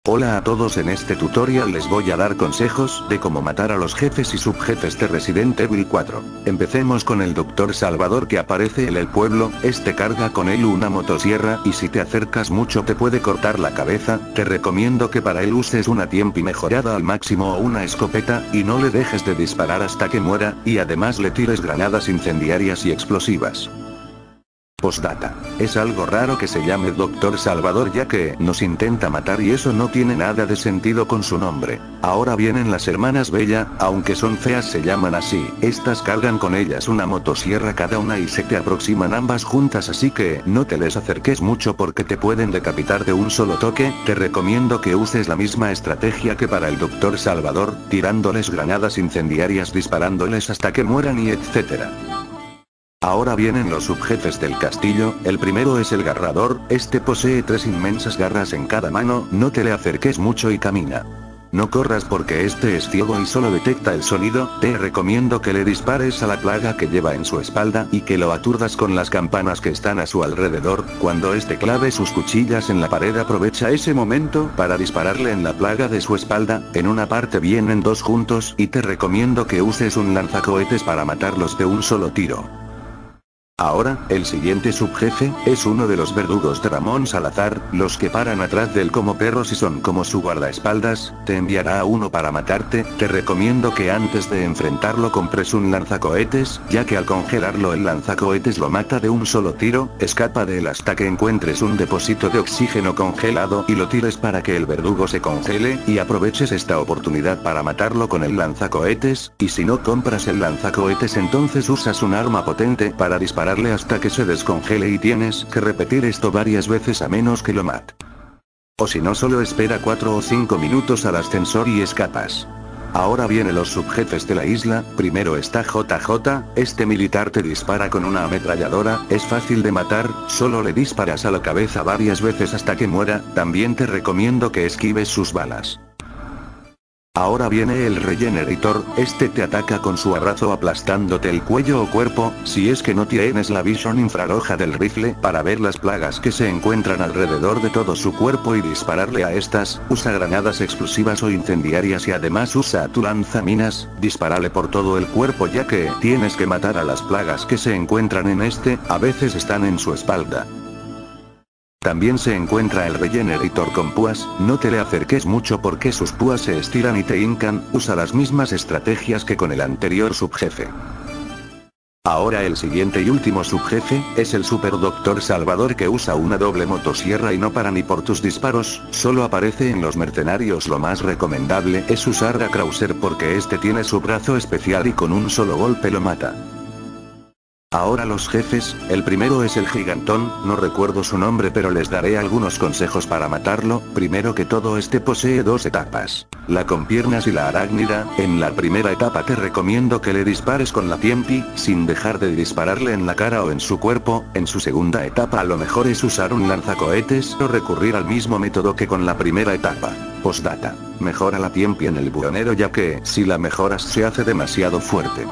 Hola a todos, en este tutorial les voy a dar consejos de cómo matar a los jefes y subjefes de Resident Evil 4. Empecemos con el Dr. Salvador que aparece en el pueblo. Este carga con él una motosierra y si te acercas mucho te puede cortar la cabeza. Te recomiendo que para él uses una tiempi mejorada al máximo o una escopeta, y no le dejes de disparar hasta que muera, y además le tires granadas incendiarias y explosivas. Postdata. Es algo raro que se llame Dr. Salvador, ya que nos intenta matar y eso no tiene nada de sentido con su nombre. Ahora vienen las hermanas Bella, aunque son feas se llaman así. Estas cargan con ellas una motosierra cada una y se te aproximan ambas juntas, así que no te les acerques mucho porque te pueden decapitar de un solo toque. Te recomiendo que uses la misma estrategia que para el Dr. Salvador, tirándoles granadas incendiarias, disparándoles hasta que mueran y etcétera. Ahora vienen los subjefes del castillo. El primero es el Garrador. Este posee 3 inmensas garras en cada mano. No te le acerques mucho y camina. No corras porque este es ciego y solo detecta el sonido. Te recomiendo que le dispares a la plaga que lleva en su espalda y que lo aturdas con las campanas que están a su alrededor. Cuando este clave sus cuchillas en la pared, aprovecha ese momento para dispararle en la plaga de su espalda. En una parte vienen dos juntos y te recomiendo que uses un lanzacohetes para matarlos de un solo tiro. Ahora, el siguiente subjefe, es uno de los verdugos de Ramón Salazar, los que paran atrás de él como perros y son como su guardaespaldas. Te enviará a uno para matarte. Te recomiendo que antes de enfrentarlo compres un lanzacohetes, ya que al congelarlo el lanzacohetes lo mata de un solo tiro. Escapa de él hasta que encuentres un depósito de oxígeno congelado y lo tires para que el verdugo se congele, y aproveches esta oportunidad para matarlo con el lanzacohetes. Y si no compras el lanzacohetes, entonces usas un arma potente para disparar hasta que se descongele, y tienes que repetir esto varias veces a menos que lo mate. O si no, solo espera 4 o 5 minutos al ascensor y escapas. Ahora vienen los subjefes de la isla. Primero está JJ, este militar te dispara con una ametralladora, es fácil de matar, solo le disparas a la cabeza varias veces hasta que muera. También te recomiendo que esquives sus balas. Ahora viene el Regenerator, este te ataca con su arrazo aplastándote el cuello o cuerpo. Si es que no tienes la visión infrarroja del rifle para ver las plagas que se encuentran alrededor de todo su cuerpo y dispararle a estas, usa granadas explosivas o incendiarias y además usa tu lanzaminas. Dispárale por todo el cuerpo, ya que tienes que matar a las plagas que se encuentran en este, a veces están en su espalda. También se encuentra el Regenerator con púas. No te le acerques mucho porque sus púas se estiran y te hincan. Usa las mismas estrategias que con el anterior subjefe. Ahora el siguiente y último subjefe, es el Super Dr. Salvador, que usa una doble motosierra y no para ni por tus disparos, solo aparece en los mercenarios. Lo más recomendable es usar a Krauser porque este tiene su brazo especial y con un solo golpe lo mata. Ahora los jefes, el primero es el Gigantón, no recuerdo su nombre pero les daré algunos consejos para matarlo. Primero que todo, este posee 2 etapas, la con piernas y la arácnida. En la primera etapa te recomiendo que le dispares con la tiempi, sin dejar de dispararle en la cara o en su cuerpo. En su segunda etapa a lo mejor es usar un lanzacohetes o recurrir al mismo método que con la primera etapa. Postdata. Mejora la tiempi en el buhonero, ya que si la mejoras se hace demasiado fuerte.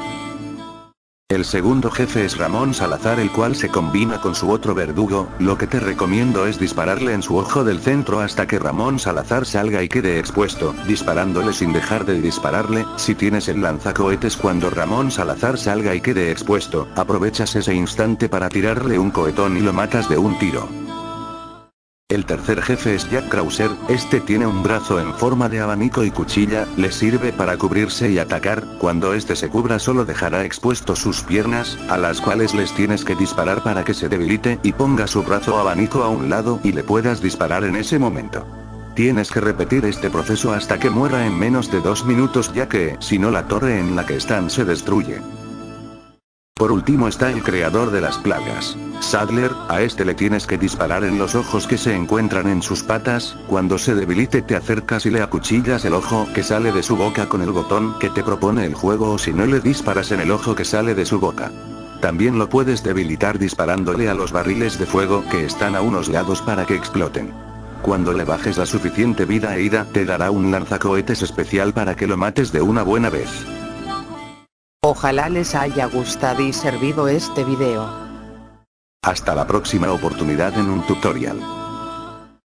El segundo jefe es Ramón Salazar, el cual se combina con su otro verdugo. Lo que te recomiendo es dispararle en su ojo del centro hasta que Ramón Salazar salga y quede expuesto, disparándole sin dejar de dispararle. Si tienes el lanzacohetes cuando Ramón Salazar salga y quede expuesto, aprovechas ese instante para tirarle un cohetón y lo matas de un tiro. El tercer jefe es Jack Krauser, este tiene un brazo en forma de abanico y cuchilla, le sirve para cubrirse y atacar. Cuando este se cubra solo dejará expuestos sus piernas, a las cuales les tienes que disparar para que se debilite y ponga su brazo abanico a un lado y le puedas disparar en ese momento. Tienes que repetir este proceso hasta que muera en menos de 2 minutos, ya que si no la torre en la que están se destruye. Por último está el creador de las plagas, Sadler. A este le tienes que disparar en los ojos que se encuentran en sus patas. Cuando se debilite te acercas y le acuchillas el ojo que sale de su boca con el botón que te propone el juego, o si no le disparas en el ojo que sale de su boca. También lo puedes debilitar disparándole a los barriles de fuego que están a unos lados para que exploten. Cuando le bajes la suficiente vida e ida, te dará un lanzacohetes especial para que lo mates de una buena vez. Ojalá les haya gustado y servido este video. Hasta la próxima oportunidad en un tutorial.